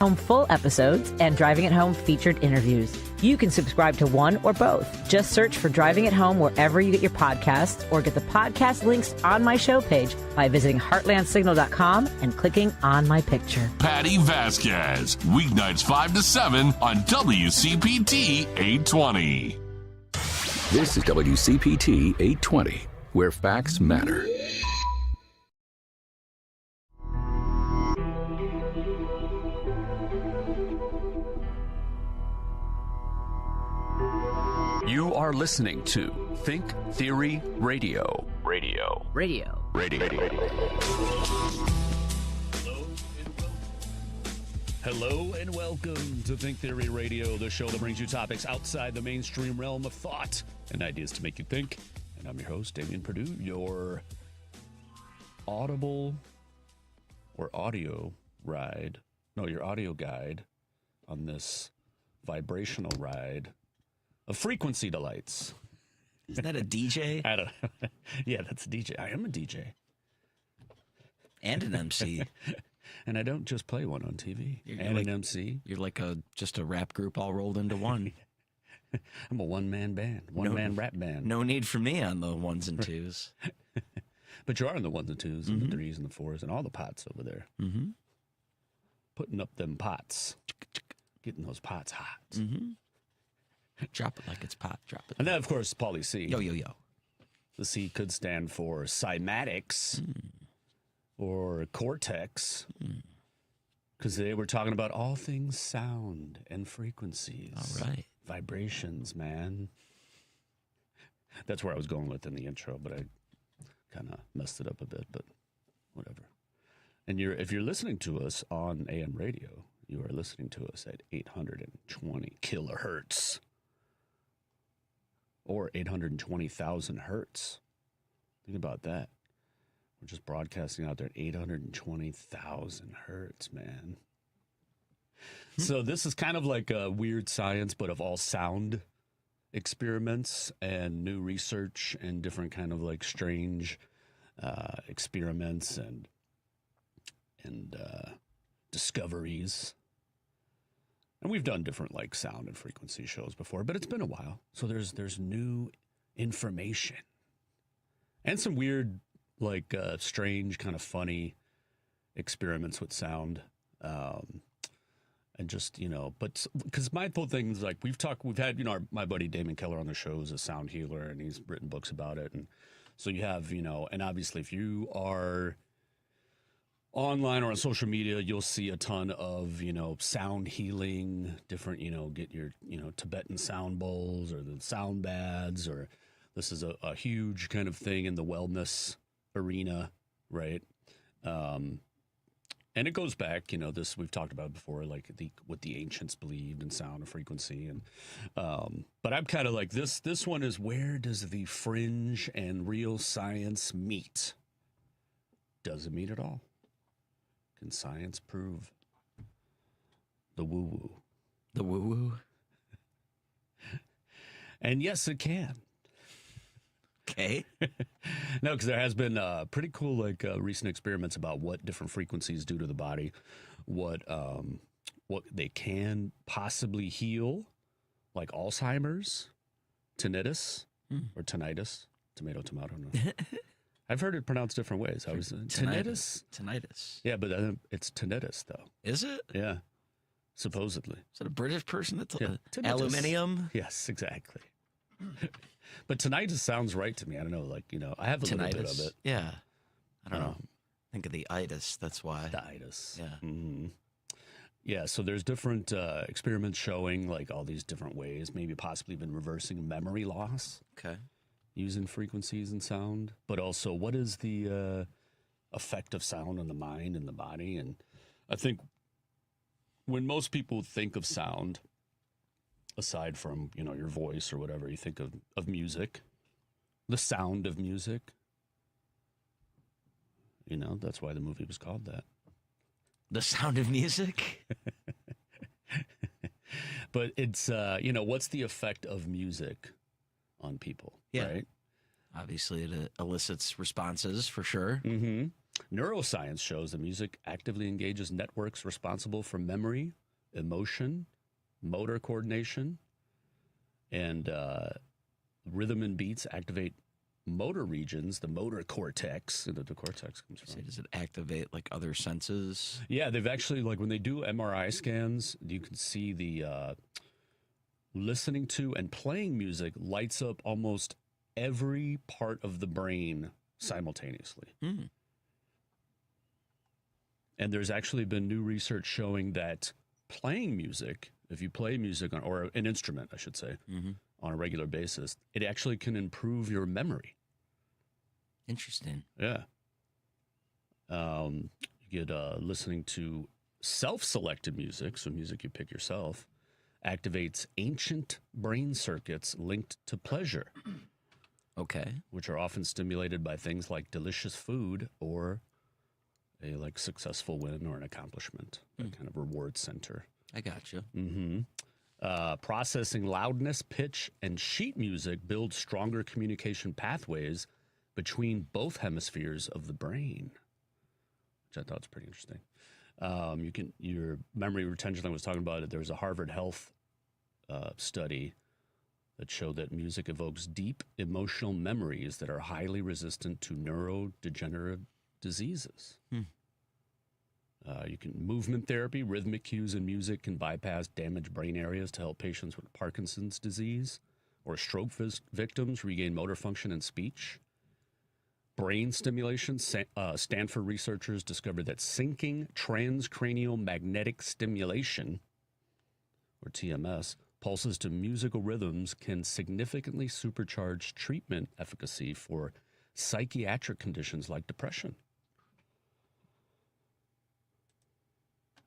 Home full episodes and Driving It Home featured interviews. You can subscribe to one or both. Just search for Driving It Home wherever you get your podcasts or get the podcast links on my show page by visiting heartlandsignal.com and clicking on my picture. Patty Vasquez, weeknights 5 to 7 on WCPT 820. This is WCPT 820, where facts matter. You are listening to Think Theory Radio. Radio. Hello and welcome to Think Theory Radio, the show that brings you topics outside the mainstream realm of thought and ideas to make you think. And I'm your host, Damian Perdue, your audio guide on this vibrational ride of frequency delights. Isn't that a DJ? I don't know. Yeah, that's a DJ. I am a DJ. And an MC. And I don't just play one on TV. You're and like, an MC. You're like just a rap group all rolled into one. I'm a one-man band. One-man rap band. No need for me on the ones and twos. But you are on the ones and twos and the threes and the fours and all the pots over there. Mm-hmm. Putting up them pots. Getting those pots hot. Mm-hmm. Drop it like it's pot. Drop it. And then, of course, Pauly C. Yo, yo, yo. The C could stand for cymatics or cortex. Because they were talking about all things sound and frequencies. All right. Vibrations, man. That's where I was going with in the intro, but I kind of messed it up a bit, but whatever. And if you're listening to us on AM radio, you are listening to us at 820 kilohertz. Or 820,000 hertz. Think about that. We're just broadcasting out there at 820,000 hertz, man. So this is kind of like a weird science, but of all sound experiments and new research and different kind of like strange experiments and discoveries. And we've done different like sound and frequency shows before, but it's been a while. So there's new information and some weird, like strange, kind of funny experiments with sound. And just, but because my whole thing is like we've had, my buddy Damon Keller on the show is a sound healer and he's written books about it. And so you have, and obviously if you are online or on social media, you'll see a ton of, sound healing, different, get your, Tibetan sound bowls or the sound baths, or this is a huge kind of thing in the wellness arena, right? And it goes back, this we've talked about before, like what the ancients believed in sound and frequency. And, but I'm kind of like this one is, where does the fringe and real science meet? Does it meet at all? Can science prove the woo-woo? The woo-woo? And yes, it can. Okay. No, because there has been pretty cool recent experiments about what different frequencies do to the body, what they can possibly heal, like Alzheimer's, tinnitus, or tinnitus, tomato, no. I've heard it pronounced different ways. I was tinnitus. Tinnitus. Yeah, but it's tinnitus though. Is it? Yeah, supposedly. Is it a British person that's Tinnitus. aluminium? Yes, exactly. But tinnitus sounds right to me. I don't know, I have a little bit of it. Yeah. I don't know. Think of the itis. That's why. The itis. Yeah. Mm-hmm. Yeah. So there's different experiments showing like all these different ways, maybe possibly even reversing memory loss. Okay. Using frequencies and sound, but also what is the effect of sound on the mind and the body? And I think when most people think of sound, aside from, your voice or whatever, you think of music, the sound of music. That's why the movie was called that. The Sound of Music? But it's, what's the effect of music on people, right? Obviously, it elicits responses for sure. Mm-hmm. Neuroscience shows that music actively engages networks responsible for memory, emotion, motor coordination, and rhythm and beats activate motor regions, the motor cortex, that the cortex comes from. So does it activate like other senses? Yeah, they've actually, like when they do MRI scans, you can see the listening to and playing music lights up almost every part of the brain simultaneously. Mm. And there's actually been new research showing that playing music, if you play music on, or an instrument, I should say, on a regular basis, it actually can improve your memory. Interesting. Yeah. You get listening to self-selected music, so music you pick yourself, activates ancient brain circuits linked to pleasure. Okay. Which are often stimulated by things like delicious food or a like successful win or an accomplishment, that kind of reward center. I gotcha. Processing loudness, pitch, and sheet music builds stronger communication pathways between both hemispheres of the brain, which I thought was pretty interesting. Your memory retention, I was talking about it. There was a Harvard Health study that showed that music evokes deep emotional memories that are highly resistant to neurodegenerative diseases. You can movement therapy, rhythmic cues in music can bypass damaged brain areas to help patients with Parkinson's disease or stroke victims regain motor function and speech. Brain stimulation, Stanford researchers discovered that syncing transcranial magnetic stimulation, or TMS, pulses to musical rhythms can significantly supercharge treatment efficacy for psychiatric conditions like depression.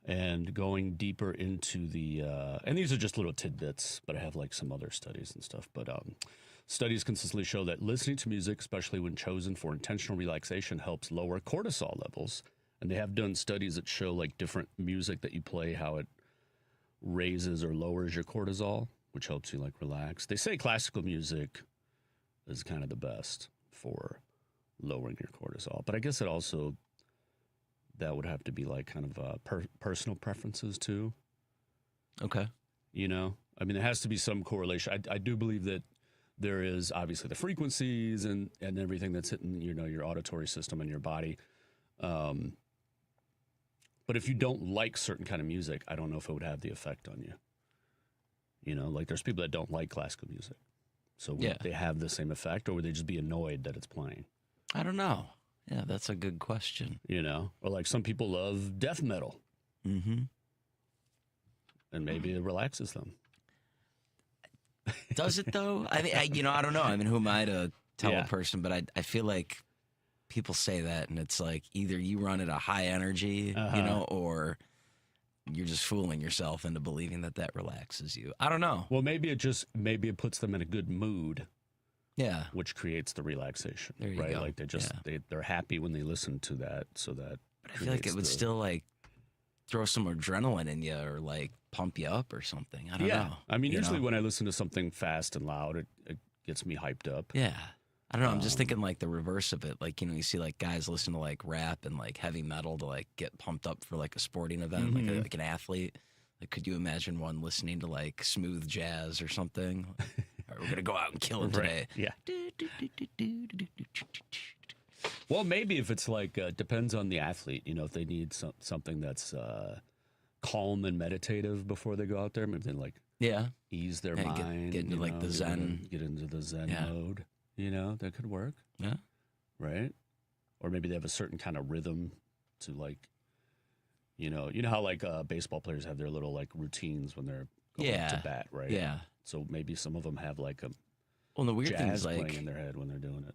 And going deeper into the, and these are just little tidbits, but I have like some other studies and stuff. But studies consistently show that listening to music, especially when chosen for intentional relaxation, helps lower cortisol levels. And they have done studies that show like different music that you play, how it raises or lowers your cortisol, which helps you like relax. They say classical music is kind of the best for lowering your cortisol, but I guess it also, that would have to be like kind of personal preferences too. Okay. You know, I mean, there has to be some correlation. I do believe that there is obviously the frequencies and everything that's hitting, you know, your auditory system and your body. But if you don't like certain kind of music, I don't know if it would have the effect on you. You know, like there's people that don't like classical music. So would they have the same effect, or would they just be annoyed that it's playing? I don't know. Yeah, that's a good question. You know, or like some people love death metal. Mm-hmm. And maybe it relaxes them. Does it though? I mean, I don't know. I mean, who am I to tell a person? But I feel like people say that, and it's like either you run at a high energy, you know, or you're just fooling yourself into believing that relaxes you. I don't know. Well, maybe it puts them in a good mood. Yeah, which creates the relaxation. There you right? go. Like they just they're happy when they listen to that. So that. But I feel like it would still like throw some adrenaline in you, or like pump you up or something. I don't know. I mean, usually when I listen to something fast and loud, it gets me hyped up. Yeah. I don't know. I'm just thinking like the reverse of it. Like, you know, you see like guys listen to like rap and like heavy metal to like get pumped up for like a sporting event, like an athlete. Like, could you imagine one listening to like smooth jazz or something? All right, we're going to go out and kill it today. Yeah. Well, maybe if it's like, depends on the athlete, you know, if they need something that's calm and meditative before they go out there, maybe they like ease their mind. Get into like the Zen. Get into the Zen mode. You know, that could work. Yeah. Right? Or maybe they have a certain kind of rhythm to like, you know how like baseball players have their little like routines when they're going to bat, right? Yeah. So maybe some of them have like a the weird thing is like playing in their head when they're doing it.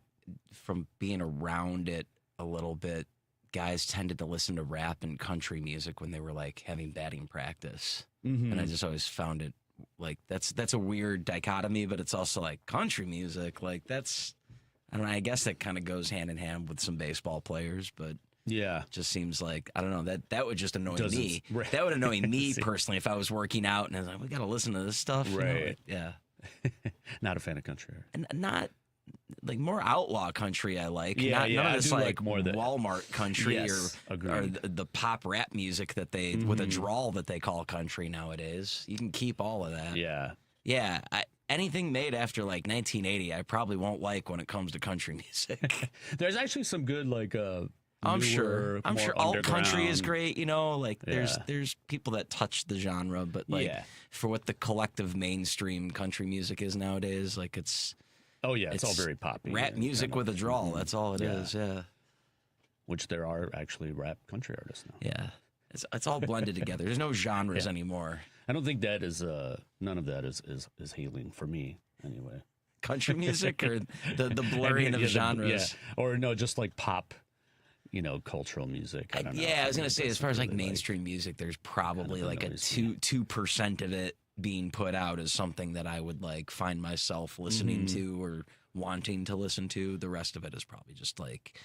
From being around it a little bit, guys tended to listen to rap and country music when they were like having batting practice. And I just always found it like that's a weird dichotomy, but it's also like country music. Like that's, I don't know, I guess that kind of goes hand in hand with some baseball players, but yeah, it just seems like, I don't know, that would just annoy me. Right. That would annoy me personally if I was working out and I was like, we got to listen to this stuff. Right. You know? Yeah. Not a fan of country. And not like more outlaw country. I like Yeah, none I of this do like like more the- Walmart country Yes, or agreed. the pop rap music that they with a drawl that they call country nowadays. You can keep all of that. Yeah. Yeah, anything made after like 1980, I probably won't like when it comes to country music. There's actually some good like I'm newer, sure. I'm more sure alt country is underground- great. You know, like Yeah. there's people that touch the genre, but like Yeah. for what the collective mainstream country music is nowadays, like it's Oh yeah, it's all very poppy. rap and music kind with a of- drawl. That's all it is. Yeah, Which there are actually rap country artists now. yeah. It's all blended together. There's no genres anymore. I don't think that is none of that is healing for me anyway. Country music or the blurring of genres. Or no, just like pop, cultural music. I don't know. Yeah, I was mean, gonna it say, as doesn't far as like really, mainstream music, there's probably like a annoys me. 2% of it being put out as something that I would like find myself listening to or wanting to listen to. The rest of it is probably just like,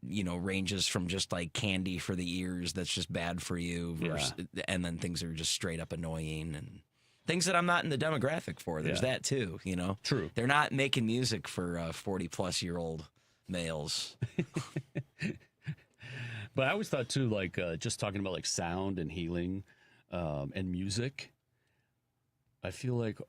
ranges from just like candy for the ears that's just bad for you, versus, and then things that are just straight up annoying and things that I'm not in the demographic for. There's that too, True. They're not making music for 40-plus-year-old males. But I always thought too, like just talking about like sound and healing, and music. I feel like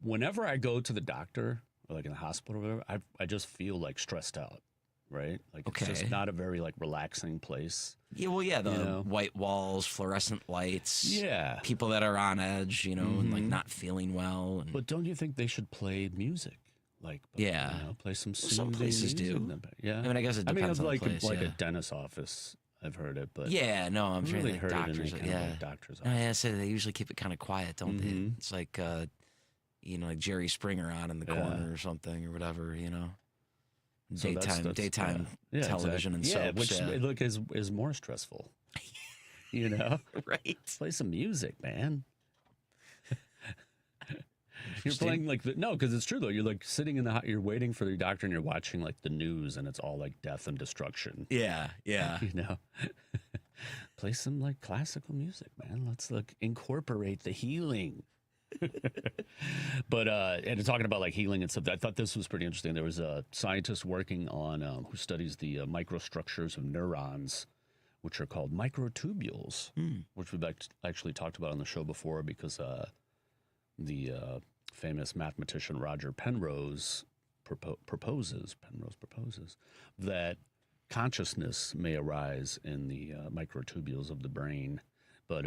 whenever I go to the doctor or like in the hospital or whatever, I just feel like stressed out. Right? Like it's Okay. just not a very like relaxing place. Yeah, well, yeah, the You know? white walls, fluorescent lights. Yeah. People that are on edge, and like not feeling well. And But don't you think they should play music? Like, Yeah. play some some soothing places music? do. Yeah. I mean, I guess it depends of on the like place, like a yeah. dentist's office. I've heard it, but yeah, no, I'm I've sure really like heard doctors. it in a kind Yeah, of like doctor's no, office. yeah, I said they usually keep it kind of quiet, don't they? Mhm. It's like, like Jerry Springer on in the Yeah. corner or something or whatever. So that's- daytime yeah. Yeah, television exactly. and soaps. which look is more stressful. Right. Play some music, man. You're playing like no, because it's true though. You're like sitting in you're waiting for your doctor, and you're watching like the news, and it's all like death and destruction. Yeah, yeah. Play some like classical music, man. Let's like incorporate the healing. But and talking about like healing and stuff, I thought this was pretty interesting. There was a scientist working on who studies the microstructures of neurons, which are called microtubules, which we've actually talked about on the show before because the famous mathematician Roger Penrose proposes that consciousness may arise in the microtubules of the brain, but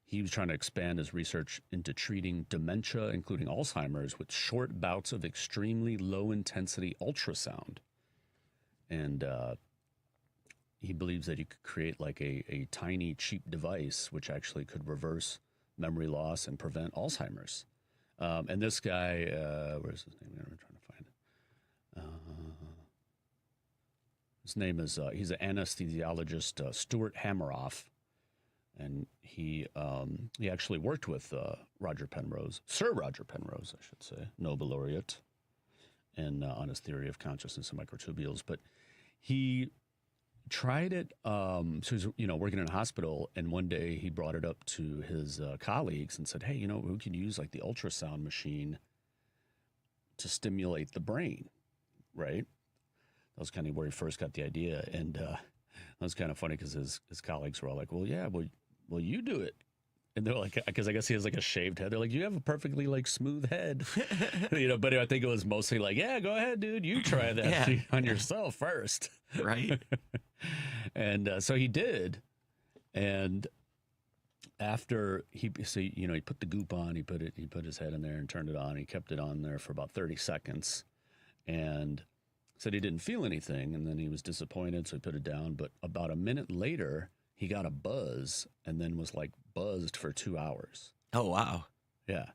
he was trying to expand his research into treating dementia, including Alzheimer's, with short bouts of extremely low-intensity ultrasound. And he believes that you could create like a tiny, cheap device which actually could reverse memory loss and prevent Alzheimer's. And this guy, where's his name? I'm trying to find it. His name is, he's an anesthesiologist, Stuart Hameroff. And he actually worked with Roger Penrose, Sir Roger Penrose, I should say, Nobel laureate, and on his theory of consciousness and microtubules. But he tried it. So he's working in a hospital, and one day he brought it up to his colleagues and said, "Hey, we can use like the ultrasound machine to stimulate the brain, right?" That was kind of where he first got the idea, and that was kind of funny because his colleagues were all like, "Well, yeah, well, you do it." And they're like, because I guess he has like a shaved head. They're like, "You have a perfectly like smooth head," But I think it was mostly like, "Yeah, go ahead, dude. You try that on yourself first." Right. And so he did. And after he put the goop on, he put his head in there and turned it on. He kept it on there for about 30 seconds, and said he didn't feel anything. And then he was disappointed, so he put it down. But about a minute later, he got a buzz, and then was like buzzed for 2 hours. Oh, wow. Yeah.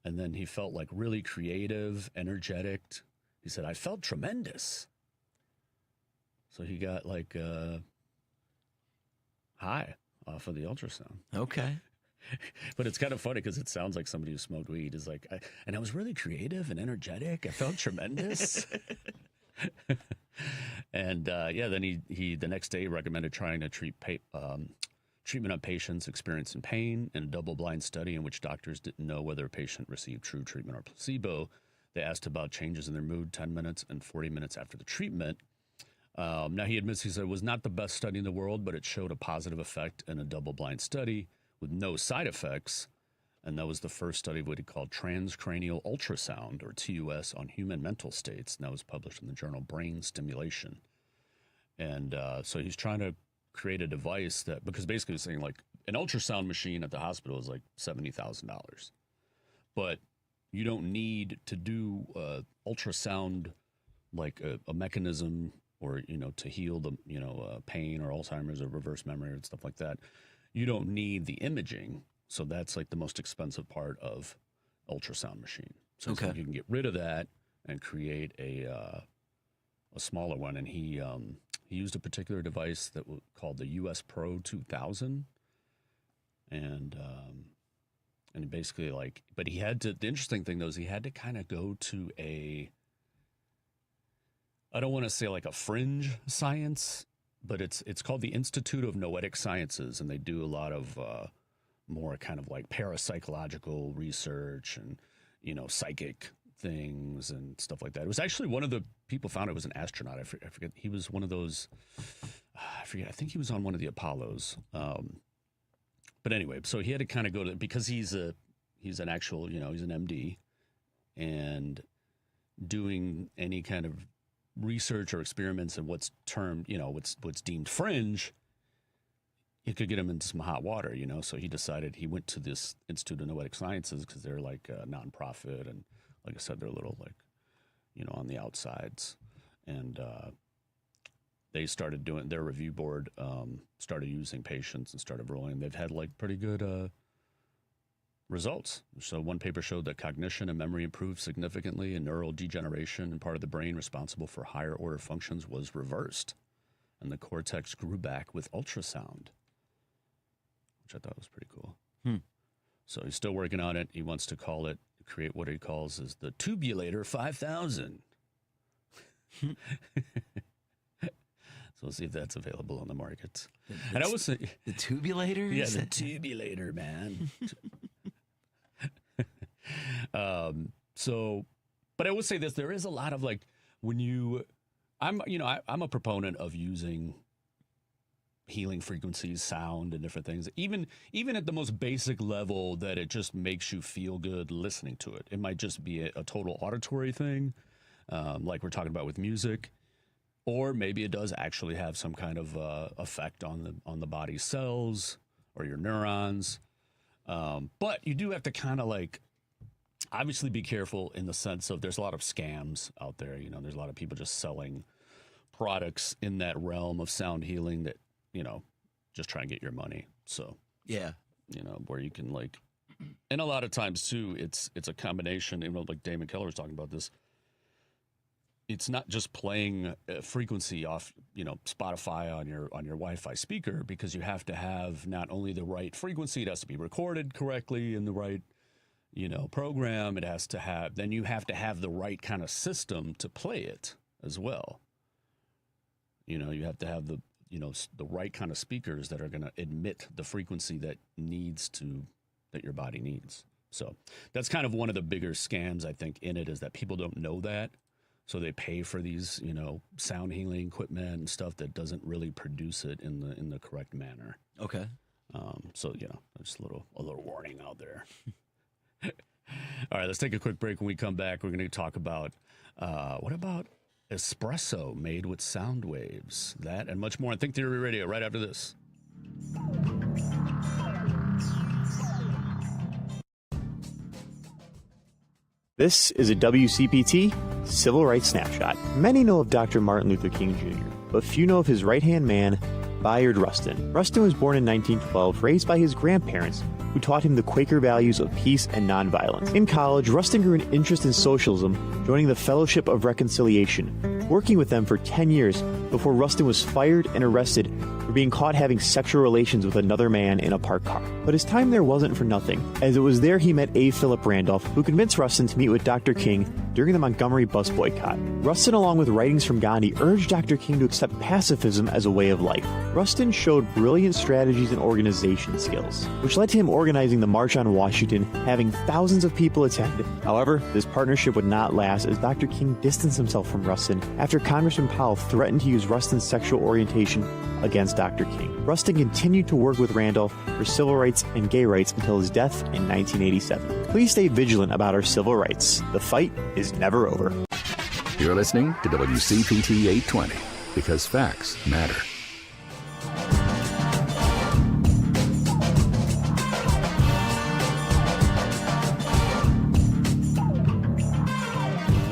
And then he felt like really creative, energetic. He said, "I felt tremendous." So he got like high off of the ultrasound. Okay. But it's kind of funny because it sounds like somebody who smoked weed is like, and I was really creative and energetic. I felt tremendous. And then he the next day recommended trying to treatment on patients experiencing pain in a double-blind study in which doctors didn't know whether a patient received true treatment or placebo. They asked about changes in their mood 10 minutes and 40 minutes after the treatment. Now, he admits, he said, it was not the best study in the world, but it showed a positive effect in a double-blind study with no side effects. And that was the first study of what he called transcranial ultrasound, or TUS, on human mental states. And that was published in the journal Brain Stimulation. And so he's trying to create a device that, because basically he's saying, like, an ultrasound machine at the hospital is like $70,000. But you don't need to do ultrasound, like a mechanism, or, you know, to heal the, you know, pain or Alzheimer's or reverse memory or stuff like that. You don't need the imaging. So that's like the most expensive part of ultrasound machine. So Okay. you can get rid of that and create a smaller one. And he used a particular device that was called the US Pro 2000. And basically, like, but he had to, the interesting thing though is he had to kind of go to I don't want to say like a fringe science, but it's called the Institute of Noetic Sciences, and they do a lot of more kind of like parapsychological research and, you know, psychic things and stuff like that. It was actually one of the people found it was an astronaut. I forget. He was one of those, I forget. I think he was on one of the Apollos. But anyway, so he had to kind of go to, because he's an actual, you know, he's an MD, and doing any kind of research or experiments in what's termed, you know, what's deemed fringe, it could get him into some hot water, you know. So he decided, he went to this Institute of Noetic Sciences because they're like a nonprofit, and like I said, they're a little, like, you know, on the outsides. And they started doing, their review board started using patients and started rolling. They've had like pretty good results. So one paper showed that cognition and memory improved significantly, and neural degeneration in part of the brain responsible for higher order functions was reversed, and the cortex grew back with ultrasound, which I thought was pretty cool. So he's still working on it. He wants to create what he calls is the Tubulator 5000. So we'll see if that's available on the market. And I was The tubulator? yeah, the Tubulator, man. So, but I would say this: there is a lot of, like, when I'm a proponent of using healing frequencies, sound, and different things, even at the most basic level, that it just makes you feel good listening to it. It might just be a total auditory thing, like we're talking about with music, or maybe it does actually have some kind of effect on the body's cells or your neurons. But you do have to kind of, like, obviously be careful in the sense of there's a lot of scams out there. You know, there's a lot of people just selling products in that realm of sound healing that, you know, just try and get your money. So, Yeah. you know, where you can, like, and a lot of times too, it's a combination, you know, like Damon Keller was talking about this. It's not just playing a frequency off, you know, Spotify on your Wi-Fi speaker, because you have to have not only the right frequency, it has to be recorded correctly in the right, you know, program. It has to have, then you have to have the right kind of system to play it as well. You know, you have to have the right kind of speakers that are going to emit the frequency that your body needs. So that's kind of one of the bigger scams, I think, in it, is that people don't know that. So they pay for these, you know, sound healing equipment and stuff that doesn't really produce it in the correct manner. Okay. So, you know, just a little warning out there. All right, let's take a quick break. When we come back, we're going to talk about what about espresso made with sound waves? That and much more on Think Theory Radio right after this. This is a WCPT Civil Rights Snapshot. Many know of Dr. Martin Luther King Jr., but few know of his right-hand man, Bayard Rustin. Rustin was born in 1912, raised by his grandparents, who taught him the Quaker values of peace and nonviolence. In college, Rustin grew an interest in socialism, joining the Fellowship of Reconciliation, working with them for 10 years before Rustin was fired and arrested for being caught having sexual relations with another man in a parked car. But his time there wasn't for nothing, as it was there he met A. Philip Randolph, who convinced Rustin to meet with Dr. King during the Montgomery bus boycott. Rustin, along with writings from Gandhi, urged Dr. King to accept pacifism as a way of life. Rustin showed brilliant strategies and organization skills, which led to him organizing the March on Washington, having thousands of people attend. However, this partnership would not last as Dr. King distanced himself from Rustin after Congressman Powell threatened to use Rustin's sexual orientation against Dr. King. Rustin continued to work with Randolph for civil rights and gay rights until his death in 1987. Please stay vigilant about our civil rights. The fight is never over. You're listening to WCPT 820 because facts matter.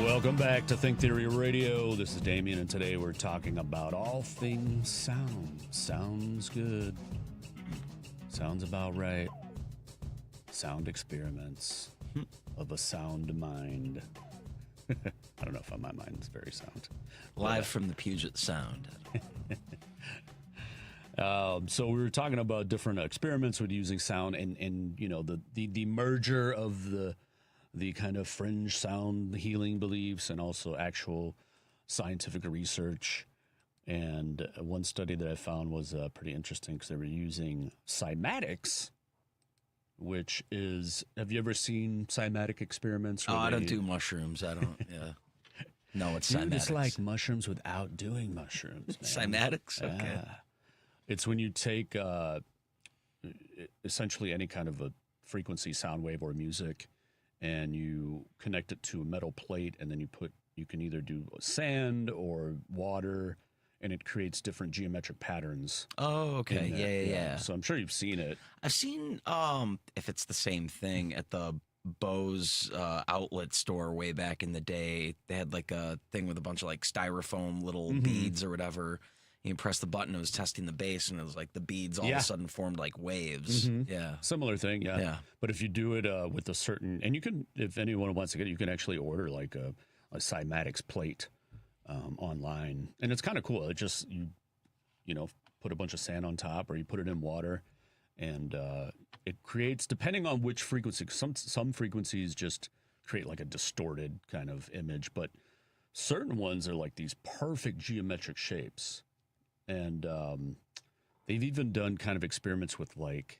Welcome back to Think Theory Radio. This is Damien, and today we're talking about all things sound. Sounds good. Sounds about right. Sound experiments of a sound mind. I don't know if my mind is very sound. Live from the Puget Sound. So we were talking about different experiments with using sound and you know, the merger of the kind of fringe sound healing beliefs and also actual scientific research. And one study that I found was pretty interesting because they were using cymatics, which is, have you ever seen cymatic experiments? Oh, I don't do mushrooms. I don't, yeah. No, it's cymatics. It's like mushrooms without doing mushrooms. Man. Cymatics? Okay. Yeah. It's when you take essentially any kind of a frequency, sound wave, or music, and you connect it to a metal plate, and then you can either do sand or water, and it creates different geometric patterns. Oh, okay. Yeah. So I'm sure you've seen it. I've seen, if it's the same thing, at the Bose outlet store way back in the day. They had like a thing with a bunch of like styrofoam little beads or whatever. You press the button, it was testing the bass, and it was like the beads all of a sudden formed like waves. Yeah. Similar thing, yeah. But if you do it with a certain, and you can, if anyone wants to get it, you can actually order like a cymatics plate online. And it's kind of cool. It just, you know, put a bunch of sand on top, or you put it in water, and it creates, depending on which frequency, some frequencies just create like a distorted kind of image, but certain ones are like these perfect geometric shapes. And they've even done kind of experiments with like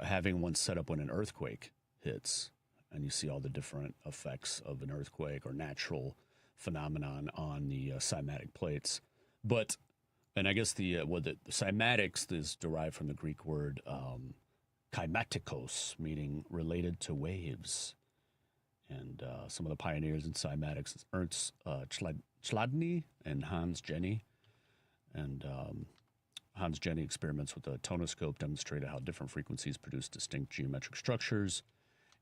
having one set up when an earthquake hits, and you see all the different effects of an earthquake or natural phenomenon on the cymatic plates. But, and I guess the cymatics is derived from the Greek word kymatikos, meaning related to waves. And some of the pioneers in cymatics is Ernst Chladni and Hans Jenny. And Hans Jenny experiments with a tonoscope demonstrated how different frequencies produce distinct geometric structures,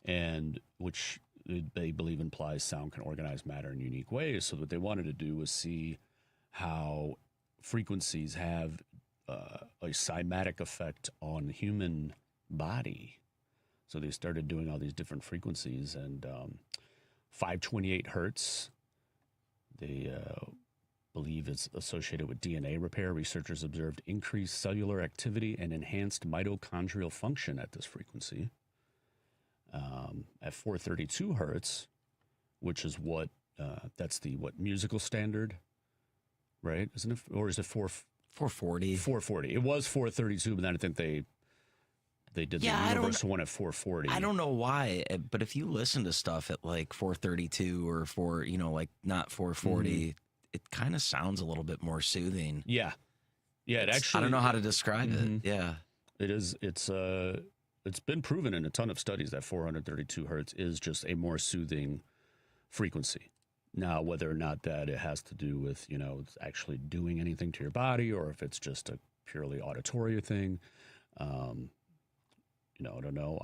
and which they believe implies sound can organize matter in unique ways. So what they wanted to do was see how frequencies have a cymatic effect on the human body. So they started doing all these different frequencies, and 528 hertz, they believe it's associated with DNA repair. Researchers observed increased cellular activity and enhanced mitochondrial function at this frequency. At 432 hertz, which is what, that's the musical standard, right? Isn't it? Or is it 440? 440. It was 432, but then I think they did the universal one at 440. I don't know why, but if you listen to stuff at like 432 or like not 440, it kind of sounds a little bit more soothing. Yeah. Yeah, it actually, I don't know how to describe it. Yeah. It is. It's been proven in a ton of studies that 432 hertz is just a more soothing frequency. Now, whether or not that it has to do with, it's actually doing anything to your body, or if it's just a purely auditory thing, I don't know.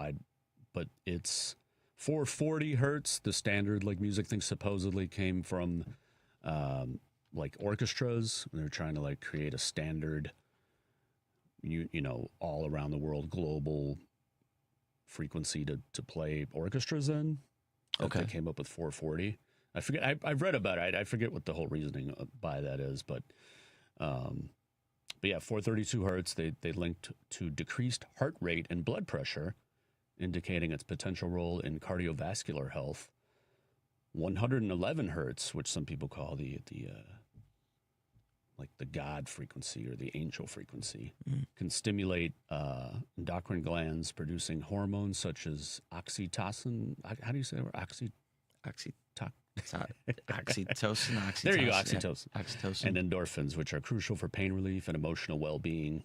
But it's 440 hertz. The standard music thing supposedly came from orchestras. They're trying to create a standard, all around the world global frequency to play orchestras in. Okay. They came up with 440. I forget. I've read about it. I forget what the whole reasoning by that is, but yeah, 432 hertz. They linked to decreased heart rate and blood pressure, indicating its potential role in cardiovascular health. 111 hertz, which some people call the like the God frequency or the angel frequency, can stimulate endocrine glands producing hormones such as oxytocin. How do you say it? Oxytocin, oxytocin. There you go, oxytocin. Yeah. Oxytocin. And endorphins, which are crucial for pain relief and emotional well-being.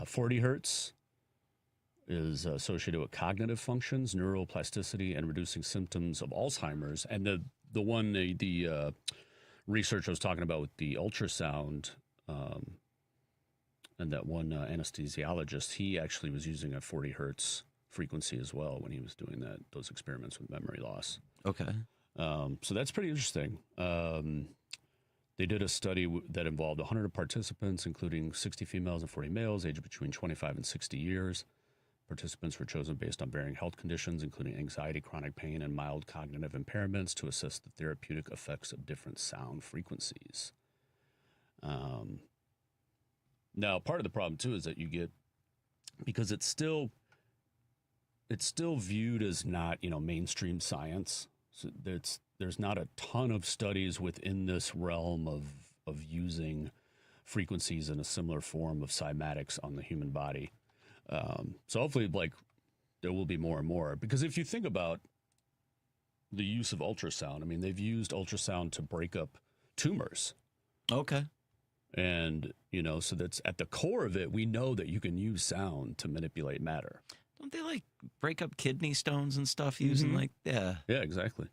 40 hertz is associated with cognitive functions, neuroplasticity, and reducing symptoms of Alzheimer's. And the one the research I was talking about with the ultrasound, and that one anesthesiologist, he actually was using a 40 hertz frequency as well when he was doing those experiments with memory loss. Okay. So that's pretty interesting. They did a study that involved 100 participants, including 60 females and 40 males, aged between 25 and 60 years. Participants were chosen based on varying health conditions, including anxiety, chronic pain, and mild cognitive impairments, to assess the therapeutic effects of different sound frequencies. Now, part of the problem, too, is that you get, because it's still viewed as not, mainstream science. So there's not a ton of studies within this realm of using frequencies in a similar form of cymatics on the human body. So hopefully, there will be more and more. Because if you think about the use of ultrasound, I mean, they've used ultrasound to break up tumors. Okay. And, so that's at the core of it, we know that you can use sound to manipulate matter. Don't they break up kidney stones and stuff using yeah. Yeah, exactly.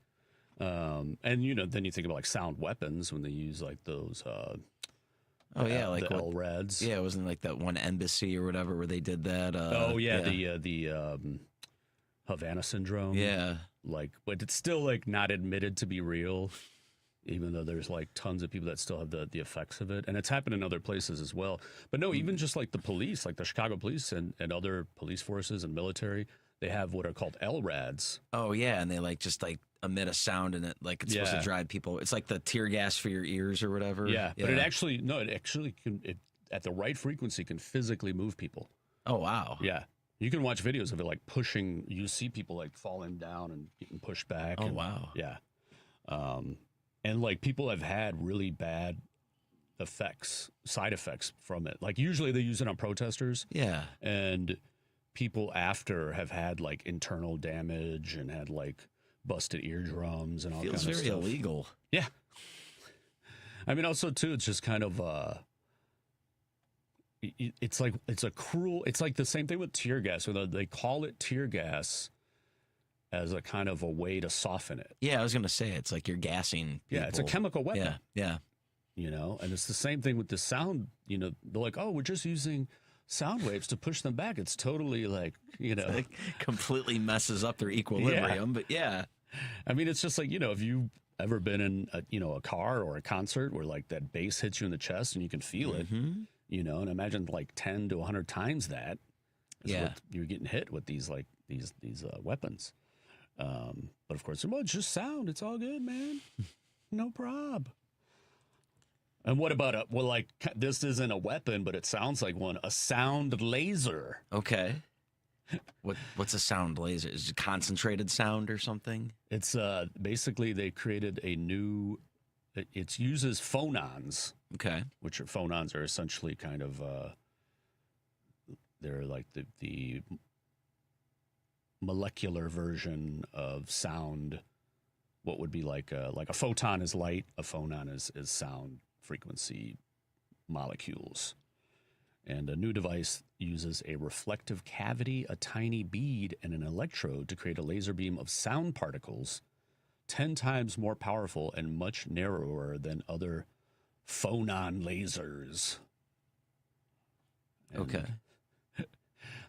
And then you think about sound weapons when they use those the LRADs. Yeah, it wasn't that one embassy or whatever where they did that. The Havana syndrome. Yeah. But it's still not admitted to be real, even though there's tons of people that still have the effects of it. And it's happened in other places as well. But no, even just the police, the Chicago police and other police forces and military, they have what are called LRADs. Oh, yeah. And they just emit a sound and it it's supposed to drive people. It's like the tear gas for your ears or whatever. Yeah. But it actually can, at the right frequency, can physically move people. Oh, wow. Yeah. You can watch videos of it pushing. You see people falling down and getting pushed back. Oh, wow. Yeah. And people have had really bad side effects from it. Usually they use it on protesters. Yeah. And people after have had internal damage and had busted eardrums and all kinds of stuff. Feels very illegal. Yeah. I mean, also too, it's just kind of it's a cruel. It's the same thing with tear gas. So they call it tear gas as a kind of a way to soften it. Yeah, I was gonna say it's you're gassing people. Yeah, it's a chemical weapon. Yeah. And it's the same thing with the sound. They're oh, we're just using sound waves to push them back. It's totally completely messes up their equilibrium. But yeah, I mean, it's just if you ever been in a car or a concert where that bass hits you in the chest and you can feel it, and imagine 10 to 100 times that. What you're getting hit with these weapons. But of course, it's just sound. It's all good, man. No prob. And what about this isn't a weapon, but it sounds like one, a sound laser. Okay. What's a sound laser? Is it concentrated sound or something? It's basically they created a new, it uses phonons. Okay. Which phonons are essentially kind of, they're the molecular version of sound. What would be like a photon is light, a phonon is sound frequency molecules. And a new device uses a reflective cavity, a tiny bead, and an electrode to create a laser beam of sound particles 10 times more powerful and much narrower than other phonon lasers. And okay.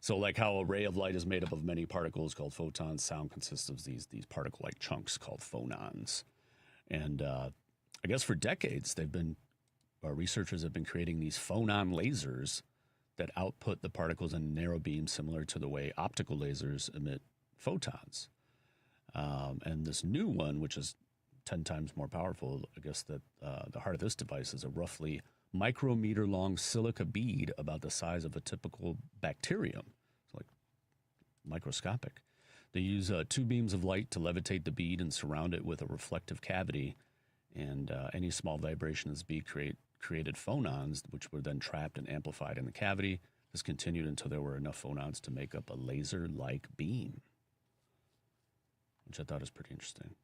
So how a ray of light is made up of many particles called photons, sound consists of these particle-like chunks called phonons. And I guess for decades, researchers have been creating these phonon lasers that output the particles in narrow beams similar to the way optical lasers emit photons. And this new one, which is 10 times more powerful, I guess that the heart of this device is a roughly micrometer-long silica bead about the size of a typical bacterium. It's microscopic. They use 2 beams of light to levitate the bead and surround it with a reflective cavity. And any small vibration in this bead created phonons, which were then trapped and amplified in the cavity. This continued until there were enough phonons to make up a laser-like beam, which I thought is pretty interesting.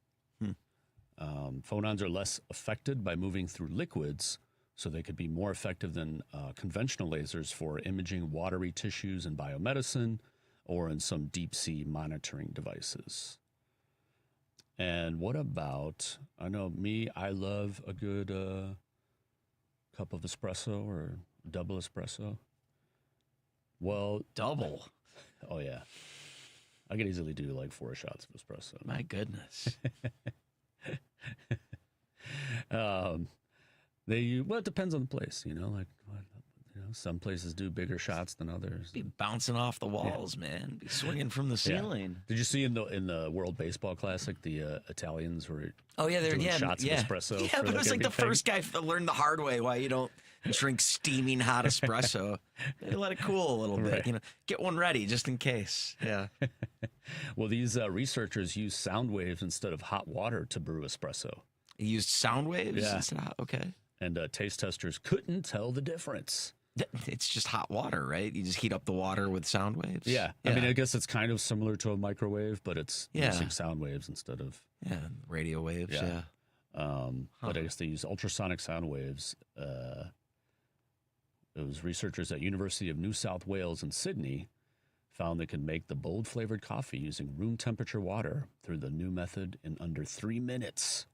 Phonons are less affected by moving through liquids, so they could be more effective than conventional lasers for imaging watery tissues in biomedicine or in some deep-sea monitoring devices. And what about, I know me, I love a good cup of espresso or double espresso. Well, Double. oh yeah. I could easily do like 4 shots of espresso. My goodness. Well, it depends on the place, like some places do bigger shots than others. Be bouncing off the walls, man. Be swinging from the ceiling. Did you see in the World Baseball Classic the Italians were Oh yeah, they're doing shots of espresso? Yeah, for but it was like the everything? first guy to learn the hard way why you don't drink steaming hot espresso. They let it cool a little bit, Right. Get one ready just in case. Yeah. Well, these researchers use sound waves instead of hot water to brew espresso, You used sound waves. Yeah. Instead of okay. and taste testers couldn't tell the difference. It's just hot water, right? You just heat up the water with sound waves. Yeah. I mean, I guess it's kind of similar to a microwave, but it's Yeah. using sound waves instead of. yeah, radio waves. Yeah. Yeah. But I guess they use ultrasonic sound waves. It was researchers at University of New South Wales in Sydney found they could make the bold flavored coffee using room temperature water through the new method in under 3 minutes.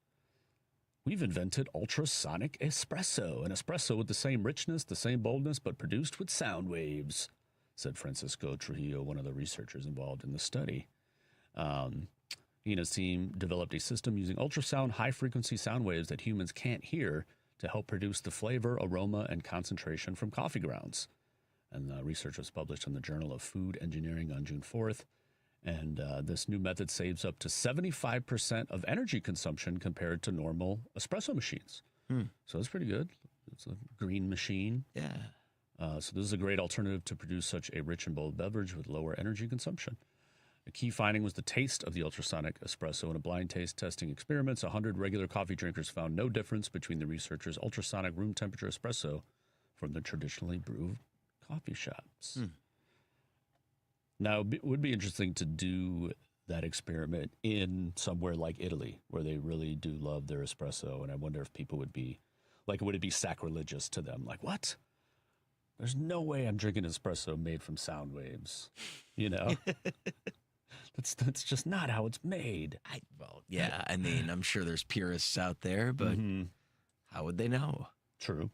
We've invented ultrasonic espresso, an espresso with the same richness, the same boldness, but produced with sound waves, said Francisco Trujillo, one of the researchers involved in the study. He and his team developed a system using ultrasound high-frequency sound waves that humans can't hear to help produce the flavor, aroma, and concentration from coffee grounds. And the research was published in the Journal of Food Engineering on June 4th. And this new method saves up to 75% of energy consumption compared to normal espresso machines. So that's pretty good. It's a green machine. Yeah. So this is a great alternative to produce such a rich and bold beverage with lower energy consumption. A key finding was the taste of the ultrasonic espresso. In a blind taste testing experiments, 100 regular coffee drinkers found no difference between the researchers' ultrasonic room temperature espresso from the traditionally brewed coffee shops. Now, it would be interesting to do that experiment in somewhere like Italy, where they really do love their espresso. And I wonder if people would be, like, would it be sacrilegious to them? Like, what? There's no way I'm drinking espresso made from sound waves, That's just not how it's made. I mean, I'm sure there's purists out there, but how would they know? True.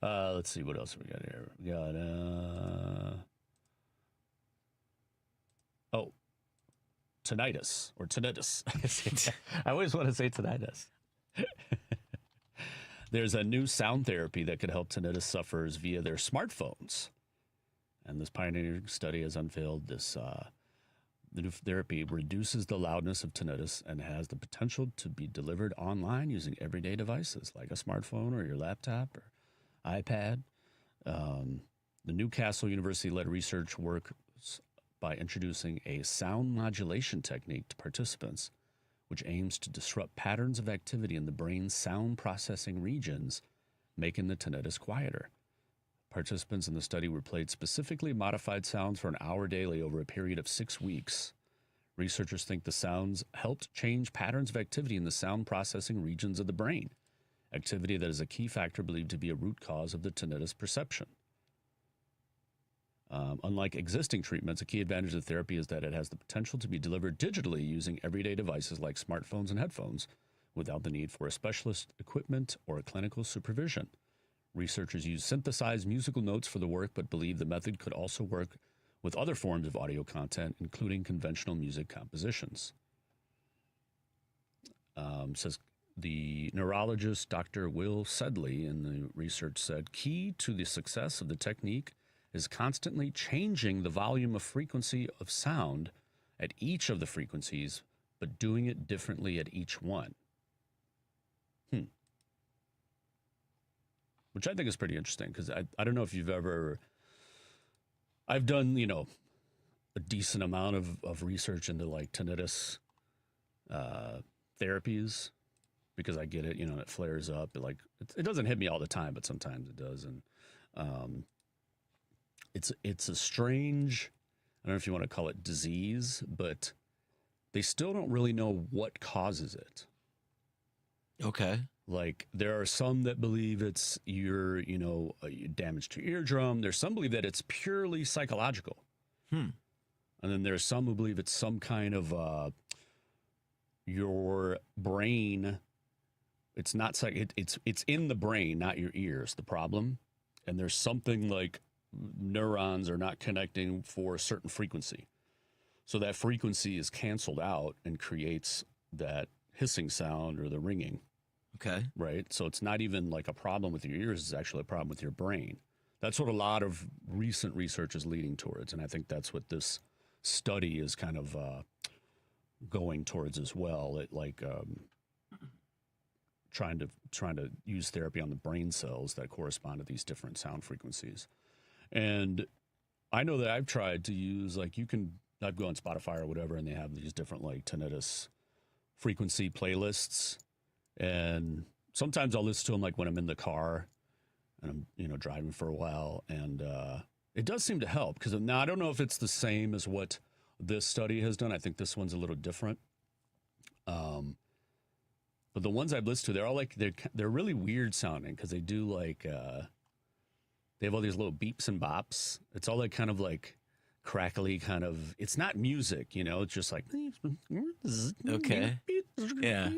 Let's see what else we got here. We got tinnitus or tinnitus. I always want to say tinnitus. There's a new sound therapy that could help tinnitus sufferers via their smartphones. And this pioneering study has unveiled this. The new therapy reduces the loudness of tinnitus and has the potential to be delivered online using everyday devices like a smartphone or your laptop or iPad. The Newcastle University-led research works by introducing a sound modulation technique to participants, which aims to disrupt patterns of activity in the brain's sound processing regions, making the tinnitus quieter. Participants in the study were played specifically modified sounds for an hour daily over a period of 6 weeks. Researchers think the sounds helped change patterns of activity in the sound processing regions of the brain, activity that is a key factor believed to be a root cause of the tinnitus perception. Unlike existing treatments, a key advantage of the therapy is that it has the potential to be delivered digitally using everyday devices like smartphones and headphones without the need for a specialist equipment or a clinical supervision. Researchers use synthesized musical notes for the work, but believe the method could also work with other forms of audio content, including conventional music compositions. Says the neurologist Dr. Will Sedley in the research said, key to the success of the technique is constantly changing the volume of frequency of sound at each of the frequencies, but doing it differently at each one. Which I think is pretty interesting because I don't know if you've ever, I've done, a decent amount of research into like tinnitus therapies. because I get it, you know, it flares up. It doesn't hit me all the time, but sometimes it does. And it's a strange, I don't know if you want to call it disease, but they still don't really know what causes it. Okay. Like there are some that believe it's your damage to your eardrum. There's some believe that it's purely psychological. And then there's some who believe it's some kind of your brain. It's not it's in the brain, not your ears, the problem. And there's something like neurons are not connecting for a certain frequency. So that frequency is canceled out and creates that hissing sound or the ringing. Okay. Right? So it's not even like a problem with your ears. It's actually a problem with your brain. That's what a lot of recent research is leading towards. And I think that's what this study is kind of going towards as well. It trying to use therapy on the brain cells that correspond to these different sound frequencies. And I know that I've tried to use, I'd go on Spotify or whatever, and they have these different tinnitus frequency playlists. And sometimes I'll listen to them when I'm in the car and I'm, driving for a while. And it does seem to help because now I don't know if it's the same as what this study has done. I think this one's a little different. But the ones I've listened to, they're all they're really weird sounding because they do they have all these little beeps and bops. It's all kind of crackly kind of, it's not music, it's just Okay. Yeah.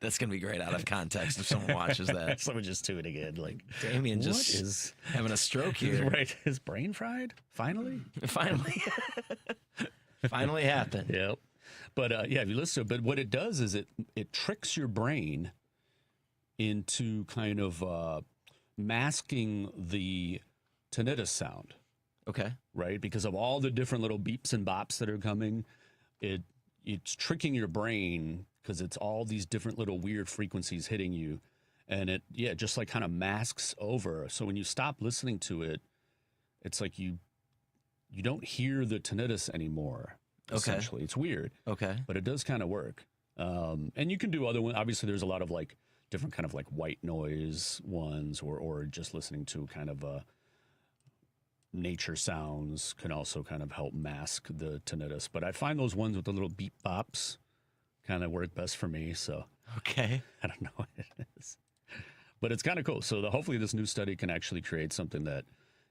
That's going to be great out of context if someone watches that. Someone just tuning in Damien just is having a stroke here. Right. His brain fried? Finally? Finally happened. Yep. But if you listen to it, but what it does is it tricks your brain into kind of masking the tinnitus sound. Okay. Right? Because of all the different little beeps and bops that are coming, it's tricking your brain because it's all these different little weird frequencies hitting you. And it just kind of masks over. So when you stop listening to it, it's like you don't hear the tinnitus anymore. Okay. Essentially. It's weird. Okay. But it does kind of work. And you can do other ones. Obviously, there's a lot of different kind of white noise ones or just listening to kind of nature sounds can also kind of help mask the tinnitus. But I find those ones with the little beep bops kind of work best for me. So okay. I don't know what it is. But it's kind of cool. So hopefully this new study can actually create something that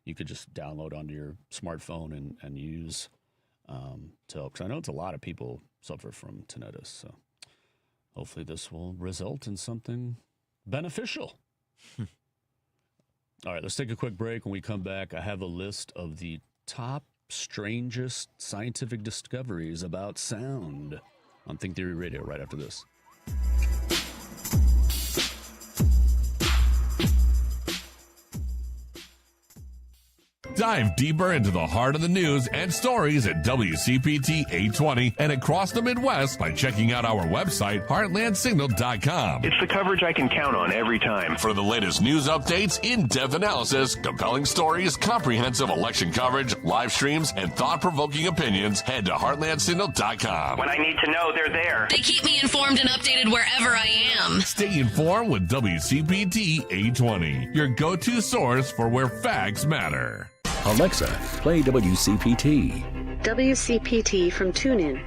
you could just download onto your smartphone and use to help. Because I know it's a lot of people suffer from tinnitus. So hopefully this will result in something beneficial. All right, let's take a quick break. When we come back, I have a list of the top strangest scientific discoveries about sound on Think Theory Radio right after this. Dive deeper into the heart of the news and stories at WCPT 820 and across the Midwest by checking out our website, heartlandsignal.com. It's the coverage I can count on every time. For the latest news updates, in-depth analysis, compelling stories, comprehensive election coverage, live streams, and thought-provoking opinions, head to heartlandsignal.com. When I need to know, they're there. They keep me informed and updated wherever I am. Stay informed with WCPT 820, your go-to source for where facts matter. Alexa, play WCPT. WCPT from TuneIn.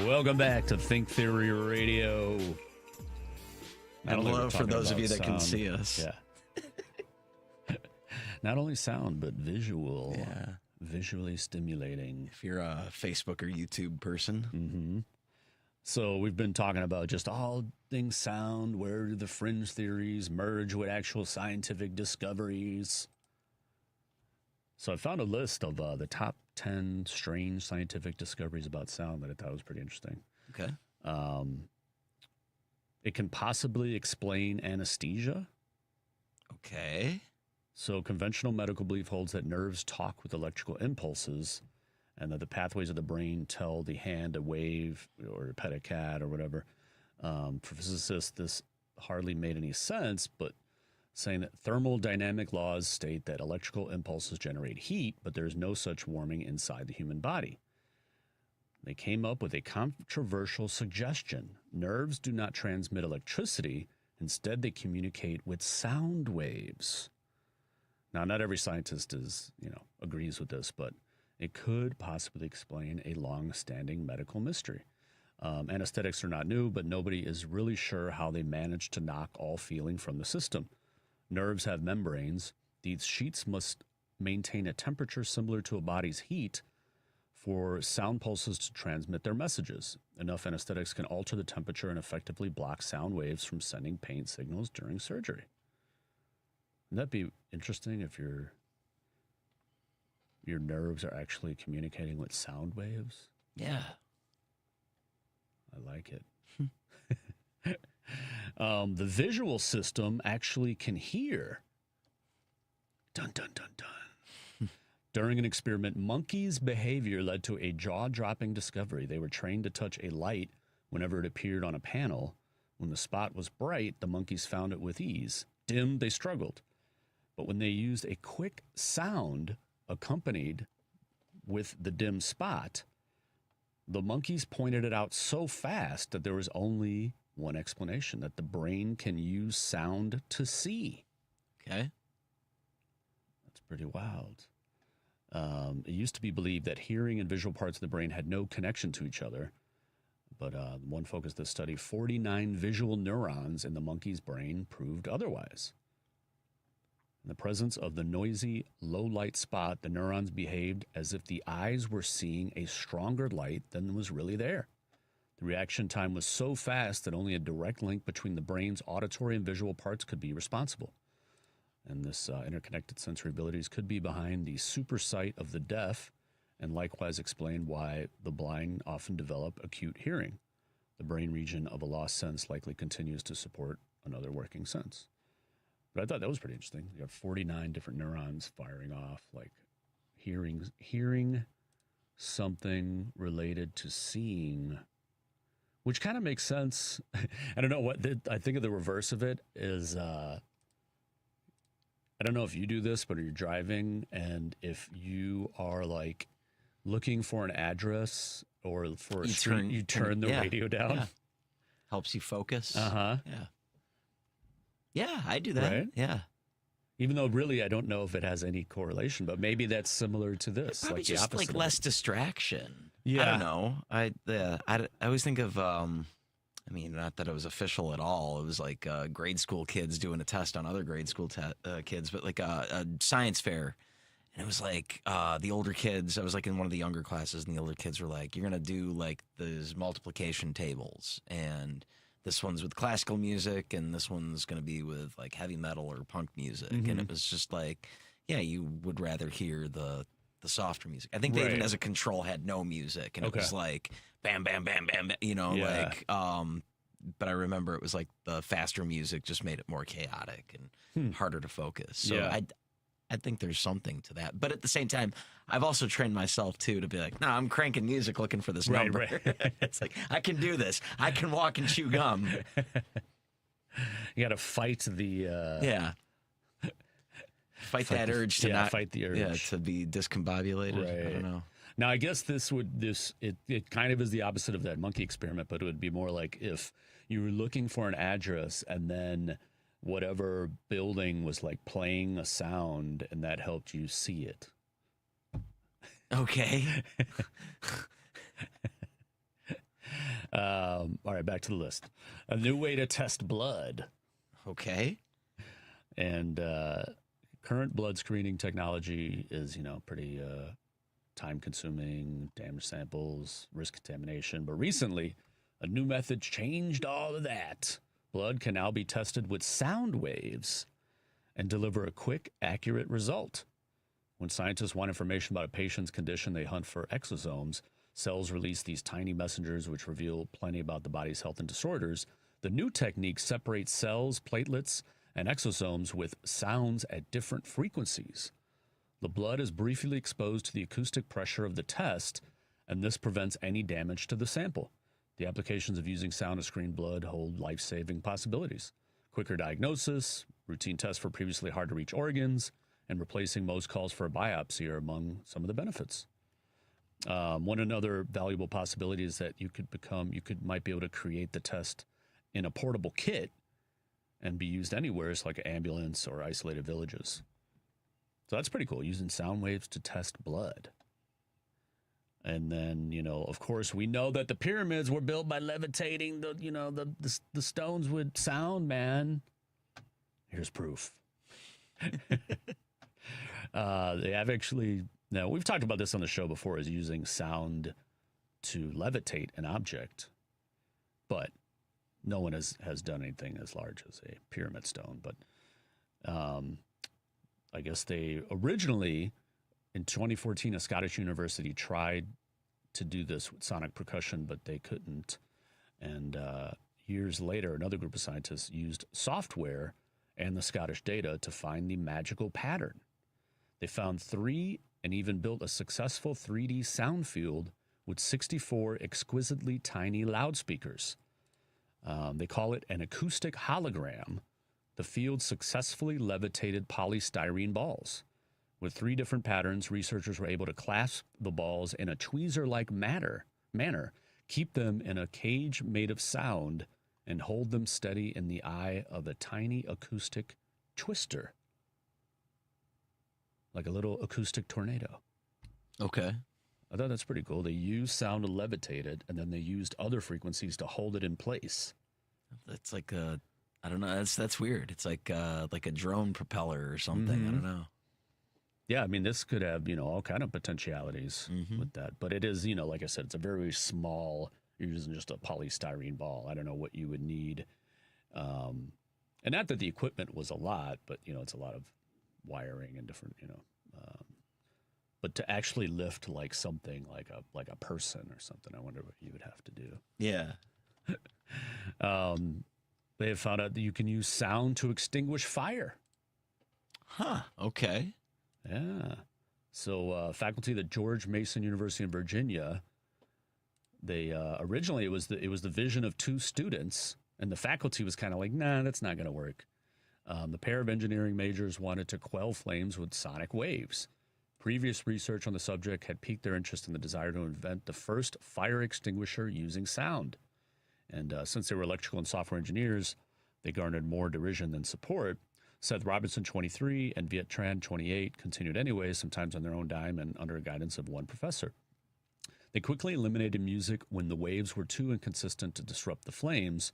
Welcome back to Think Theory Radio. And hello for those of you that can see us. Yeah. Not only sound, but visual. Yeah. Visually stimulating. If you're a Facebook or YouTube person. Mm-hmm. So we've been talking about just all things sound. Where do the fringe theories merge with actual scientific discoveries? So I found a list of the top 10 strange scientific discoveries about sound that I thought was pretty interesting. Okay. It can possibly explain anesthesia. Okay. So conventional medical belief holds that nerves talk with electrical impulses and that the pathways of the brain tell the hand to wave or to pet a cat or whatever. For physicists, this hardly made any sense, but saying that thermodynamic laws state that electrical impulses generate heat, but there is no such warming inside the human body. They came up with a controversial suggestion. Nerves do not transmit electricity. Instead, they communicate with sound waves. Now, not every scientist agrees with this, but it could possibly explain a long-standing medical mystery. Anesthetics are not new, but nobody is really sure how they managed to knock all feeling from the system. Nerves have membranes. These sheets must maintain a temperature similar to a body's heat for sound pulses to transmit their messages. Enough anesthetics can alter the temperature and effectively block sound waves from sending pain signals during surgery. Wouldn't that be interesting if your nerves are actually communicating with sound waves? Yeah. I like it. The visual system actually can hear. Dun, dun, dun, dun. During an experiment, monkeys' behavior led to a jaw-dropping discovery. They were trained to touch a light whenever it appeared on a panel. When the spot was bright, the monkeys found it with ease. Dim, they struggled. But when they used a quick sound accompanied with the dim spot, the monkeys pointed it out so fast that there was only one explanation, that the brain can use sound to see. Okay. That's pretty wild. It used to be believed that hearing and visual parts of the brain had no connection to each other. But one focused this study, 49 visual neurons in the monkey's brain proved otherwise. In the presence of the noisy, low-light spot, the neurons behaved as if the eyes were seeing a stronger light than was really there. The reaction time was so fast that only a direct link between the brain's auditory and visual parts could be responsible. And this interconnected sensory abilities could be behind the supersight of the deaf, and likewise explain why the blind often develop acute hearing. The brain region of a lost sense likely continues to support another working sense. But I thought that was pretty interesting. You have 49 different neurons firing off, like hearing something related to seeing, which kind of makes sense. I don't know what I think of the reverse of it is. I don't know if you do this, but you're driving, and if you are like looking for an address or for a street, you turn the radio down. Yeah. Helps you focus. Uh-huh. Yeah. Yeah, I do that. Right? Yeah. Even though really I don't know if it has any correlation, but maybe that's similar to this. Probably like the just opposite like less distraction. Yeah. I don't know. I always think of, I mean, not that it was official at all. It was like grade school kids doing a test on other grade school kids, but like a science fair. And it was like the older kids, I was like in one of the younger classes, and the older kids were like, you're going to do like these multiplication tables. And this one's with classical music, and this one's going to be with like heavy metal or punk music. Mm-hmm. And it was just like, yeah, you would rather hear the softer music. I think they even as a control had no music, and it was like bam, bam, bam, bam, you know, like, but I remember it was like the faster music just made it more chaotic and harder to focus. So I think there's something to that. But at the same time, I've also trained myself, too, to be like, no, I'm cranking music looking for this number. Right. It's like, I can do this. I can walk and chew gum. You got to fight the... Fight that urge to not... fight the urge. Yeah, to be discombobulated. Right. I don't know. Now, I guess it kind of is the opposite of that monkey experiment, but it would be more like if you were looking for an address and then whatever building was like playing a sound and that helped you see it. Okay. All right, back to the list. A new way to test blood. Okay. And current blood screening technology is, pretty time-consuming, damage samples, risk contamination. But recently, a new method changed all of that. Blood can now be tested with sound waves and deliver a quick, accurate result. When scientists want information about a patient's condition, they hunt for exosomes. Cells release these tiny messengers which reveal plenty about the body's health and disorders. The new technique separates cells, platelets, and exosomes with sounds at different frequencies. The blood is briefly exposed to the acoustic pressure of the test, and this prevents any damage to the sample. The applications of using sound to screen blood hold life-saving possibilities. Quicker diagnosis, routine tests for previously hard-to-reach organs, and replacing most calls for a biopsy are among some of the benefits. One another valuable possibility is that you might be able to create the test in a portable kit and be used anywhere, like an ambulance or isolated villages. So that's pretty cool, using sound waves to test blood. And then, of course, we know that the pyramids were built by levitating the stones with sound, man. Here's proof. They have actually, now we've talked about this on the show before, is using sound to levitate an object, but no one has done anything as large as a pyramid stone. But I guess they originally, in 2014, a Scottish university tried to do this with sonic percussion, but they couldn't. And years later, another group of scientists used software and the Scottish data to find the magical pattern. They found 3 and even built a successful 3D sound field with 64 exquisitely tiny loudspeakers. They call it an acoustic hologram. The field successfully levitated polystyrene balls. With 3 different patterns, researchers were able to clasp the balls in a tweezer-like manner, keep them in a cage made of sound, and hold them steady in the eye of a tiny acoustic twister. Like a little acoustic tornado. Okay. I thought that's pretty cool. They used sound to levitate it, and then they used other frequencies to hold it in place. That's like I don't know. That's weird. It's like a drone propeller or something. I don't know. Yeah, I mean, this could have, all kind of potentialities with that. But it is, like I said, it's a very small, you're using just a polystyrene ball. I don't know what you would need. And not that the equipment was a lot, but, it's a lot of wiring and different, but to actually lift like something like a person or something, I wonder what you would have to do. Yeah. They have found out that you can use sound to extinguish fire. Huh. Okay. Yeah. So faculty at the George Mason University in Virginia, they originally it was the vision of 2 students, and the faculty was kind of like, nah, that's not going to work. The pair of engineering majors wanted to quell flames with sonic waves. Previous research on the subject had piqued their interest in the desire to invent the first fire extinguisher using sound. And since they were electrical and software engineers, they garnered more derision than support. Seth Robinson, 23, and Viet Tran, 28, continued anyway, sometimes on their own dime and under guidance of one professor. They quickly eliminated music when the waves were too inconsistent to disrupt the flames.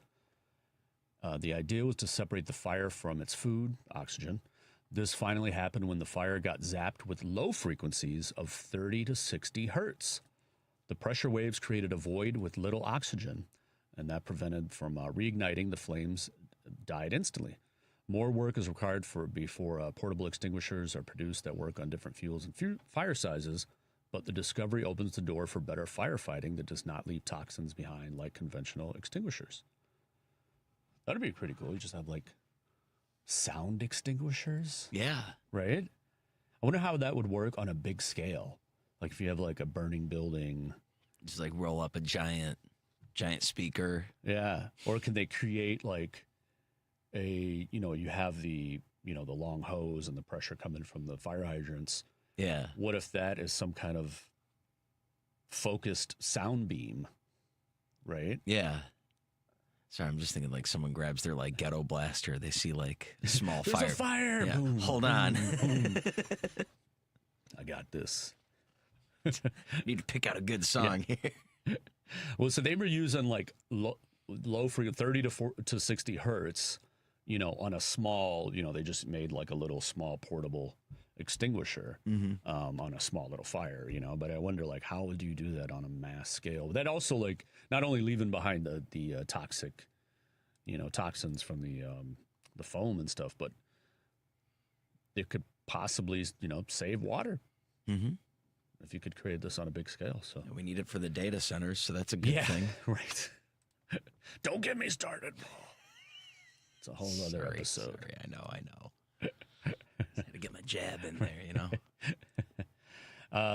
The idea was to separate the fire from its food, oxygen. This finally happened when the fire got zapped with low frequencies of 30 to 60 hertz. The pressure waves created a void with little oxygen, and that prevented from reigniting. The flames died instantly. More work is required before portable extinguishers are produced that work on different fuels and fire sizes, but the discovery opens the door for better firefighting that does not leave toxins behind like conventional extinguishers. That'd be pretty cool. You just have like sound extinguishers. Yeah. Right? I wonder how that would work on a big scale. Like if you have like a burning building. Just like roll up a giant speaker. Yeah. Or can they create like you have the long hose and the pressure coming from the fire hydrants. Yeah. What if that is some kind of focused sound beam, right? Yeah. Sorry, I'm just thinking like someone grabs their like ghetto blaster. They see like a small There's fire. a fire. Yeah. Boom, Hold boom, on. boom. I got this. Need to pick out a good song here. Well, so they were using like low frequency, 30 to 60 hertz, on a small, they just made like a little small portable extinguisher on a small little fire, but I wonder like how would you do that on a mass scale? That also like not only leaving behind the toxic, toxins from the foam and stuff, but it could possibly, save water. Mm-hmm. If you could create this on a big scale. So we need it for the data centers, so that's a good thing. Right. Don't get me started. It's a whole other episode. Sorry, I know. Had to get my jab in there,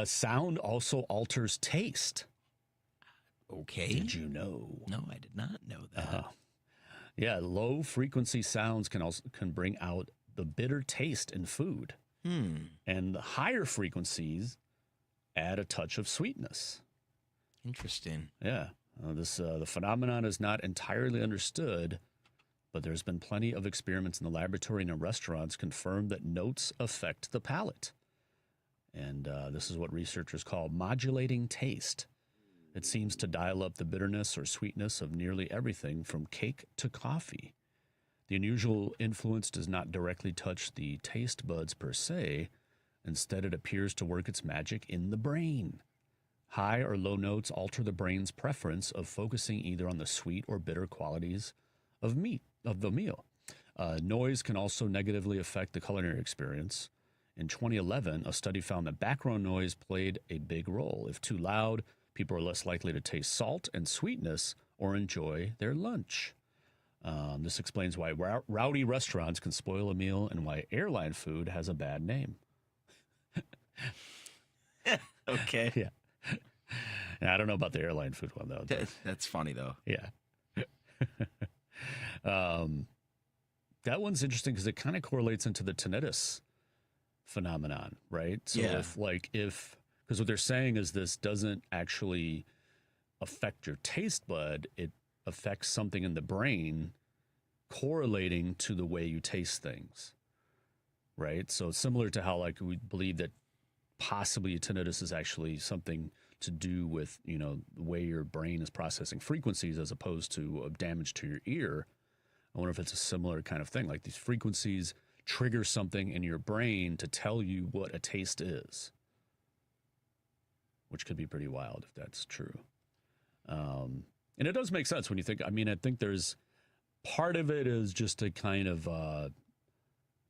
Sound also alters taste. Okay. Did you know? No, I did not know that. Yeah, low frequency sounds can bring out the bitter taste in food. And the higher frequencies add a touch of sweetness. Interesting. Yeah. The phenomenon is not entirely understood, but there's been plenty of experiments in the laboratory and in restaurants confirm that notes affect the palate. And this is what researchers call modulating taste. It seems to dial up the bitterness or sweetness of nearly everything from cake to coffee. The unusual influence does not directly touch the taste buds per se. Instead, it appears to work its magic in the brain. High or low notes alter the brain's preference of focusing either on the sweet or bitter qualities of the meal. Noise can also negatively affect the culinary experience. In 2011, a study found that background noise played a big role. If too loud, people are less likely to taste salt and sweetness or enjoy their lunch. This explains why rowdy restaurants can spoil a meal and why airline food has a bad name. Okay. Yeah. I don't know about the airline food one, though. That's funny, though. Yeah. That one's interesting because it kind of correlates into the tinnitus phenomenon, right? So because what they're saying is this doesn't actually affect your taste bud, it affects something in the brain correlating to the way you taste things, right? So it's similar to how like we believe that possibly tinnitus is actually something to do with, the way your brain is processing frequencies as opposed to damage to your ear. I wonder if it's a similar kind of thing. Like these frequencies trigger something in your brain to tell you what a taste is, which could be pretty wild if that's true. And it does make sense when you think, I think there's part of it is just a kind of, if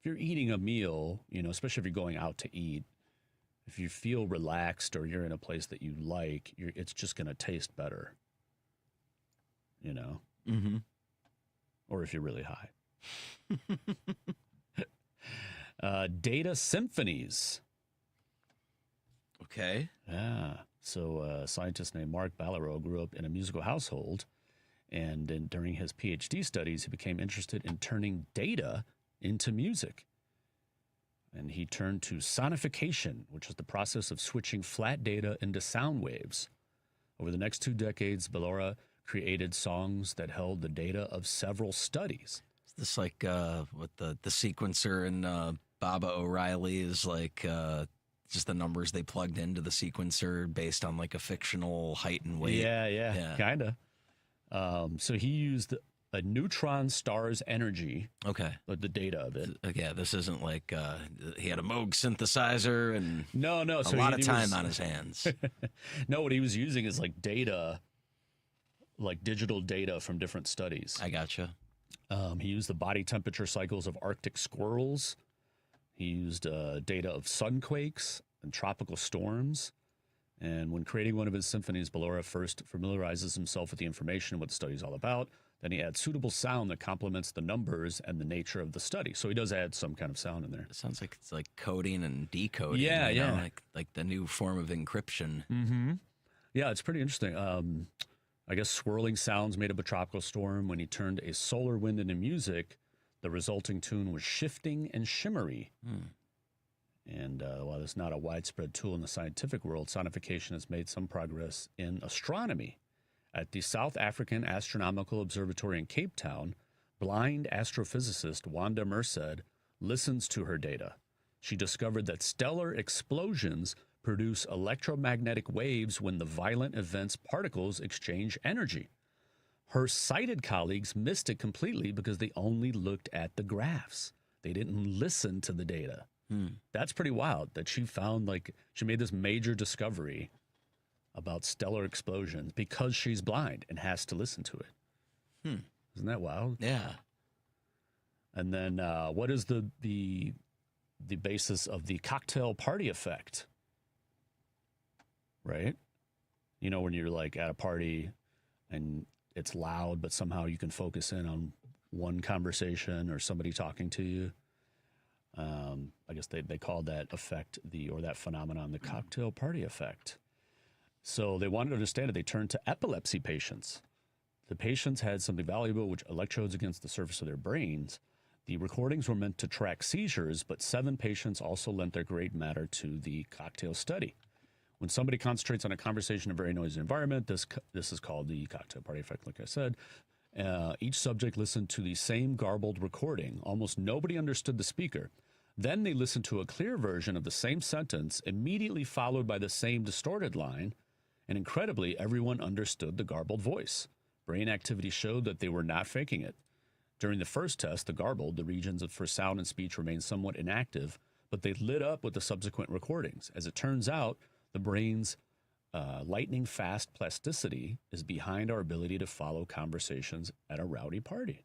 you're eating a meal, especially if you're going out to eat, if you feel relaxed or you're in a place that you like, it's just going to taste better, Mm-hmm. Or if you're really high. Data symphonies. Okay. Yeah. So a scientist named Mark Ballero grew up in a musical household, and during his PhD studies, he became interested in turning data into music. And he turned to sonification, which is the process of switching flat data into sound waves. Over the next 2 decades, Ballero created songs that held the data of several studies. Is this like what the sequencer in Baba O'Reilly is like just the numbers they plugged into the sequencer based on like a fictional height and weight? Yeah. Kind of. So he used a neutron star's energy. Okay. The data of it. Yeah, this isn't like he had a Moog synthesizer and no, a lot of time on his hands. No, what he was using is like data, like digital data from different studies. I gotcha. He used the body temperature cycles of Arctic squirrels. He used data of sunquakes and tropical storms. And when creating one of his symphonies, Ballero first familiarizes himself with the information and what the study is all about. Then he adds suitable sound that complements the numbers and the nature of the study. So he does add some kind of sound in there. It sounds like it's like coding and decoding. Yeah. Like the new form of encryption. Mm-hmm. Yeah, it's pretty interesting. I guess swirling sounds made up a tropical storm. When he turned a solar wind into music, the resulting tune was shifting and shimmery. And while it's not a widespread tool in the scientific world, sonification has made some progress in astronomy. At the South African Astronomical Observatory in Cape Town, blind astrophysicist Wanda Merced listens to her data. She discovered that stellar explosions produce electromagnetic waves when the violent event's particles exchange energy. Her sighted colleagues missed it completely because they only looked at the graphs. They didn't listen to the data. That's pretty wild that she found, she made this major discovery about stellar explosions because she's blind and has to listen to it. Isn't that wild? Yeah. And then what is the basis of the cocktail party effect? Right? When you're at a party and it's loud, but somehow you can focus in on one conversation or somebody talking to you. I guess they call that effect that phenomenon the cocktail party effect. So they wanted to understand it. They turned to epilepsy patients. The patients had something valuable, which electrodes against the surface of their brains. The recordings were meant to track seizures, but 7 patients also lent their great matter to the cocktail study. When somebody concentrates on a conversation in a very noisy environment, this is called the cocktail party effect, like I said. Each subject listened to the same garbled recording. Almost nobody understood the speaker. Then they listened to a clear version of the same sentence, immediately followed by the same distorted line, and incredibly, everyone understood the garbled voice. Brain activity showed that they were not faking it. During the first test, the regions for sound and speech remained somewhat inactive, but they lit up with the subsequent recordings. As it turns out, the brain's lightning-fast plasticity is behind our ability to follow conversations at a rowdy party.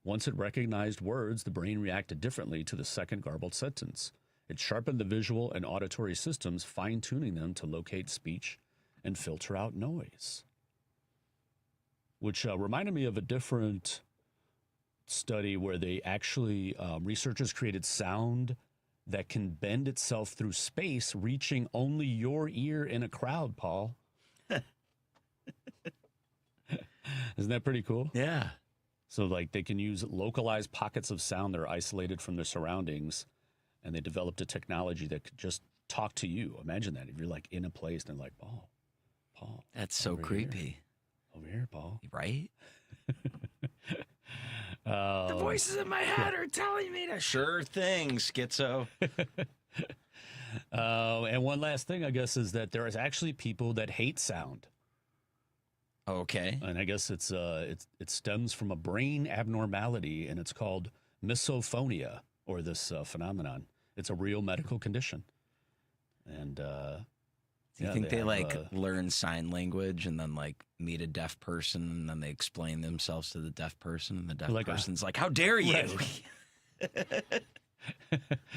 Once it recognized words, the brain reacted differently to the second garbled sentence. It sharpened the visual and auditory systems, fine-tuning them to locate speech and filter out noise. Which reminded me of a different study where they actually, researchers created sound that can bend itself through space, reaching only your ear in a crowd, Paul. Isn't that pretty cool? Yeah. So, like, they can use localized pockets of sound that are isolated from their surroundings, and they developed a technology that could just talk to you. Imagine that if you're, like, in a place and like, oh, Paul. That's so creepy. Over here, Paul. Right? The voices in my head are telling me to. Sure thing, schizo. And one last thing, I guess, is that there is actually people that hate sound. Okay. And I guess it stems from a brain abnormality, and it's called misophonia, or this phenomenon. It's a real medical condition. And do you think they learn sign language and then like meet a deaf person and then they explain themselves to the deaf person and the deaf person's like, how dare you? Right.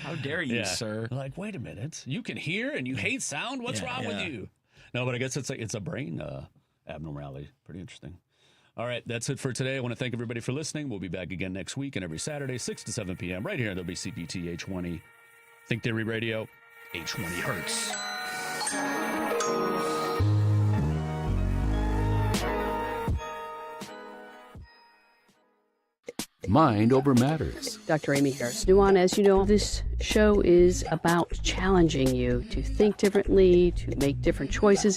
How dare you, sir? Like, wait a minute. You can hear and you hate sound? What's wrong with you? No, but I guess it's a brain abnormality. Pretty interesting. All right, that's it for today. I want to thank everybody for listening. We'll be back again next week and every Saturday, 6 to 7 p.m. right here on WCPT 820. Think Theory Radio, 820 hertz. Mind Over Matters. Dr. Amy Harris Nuwan, as you know, this show is about challenging you to think differently, to make different choices in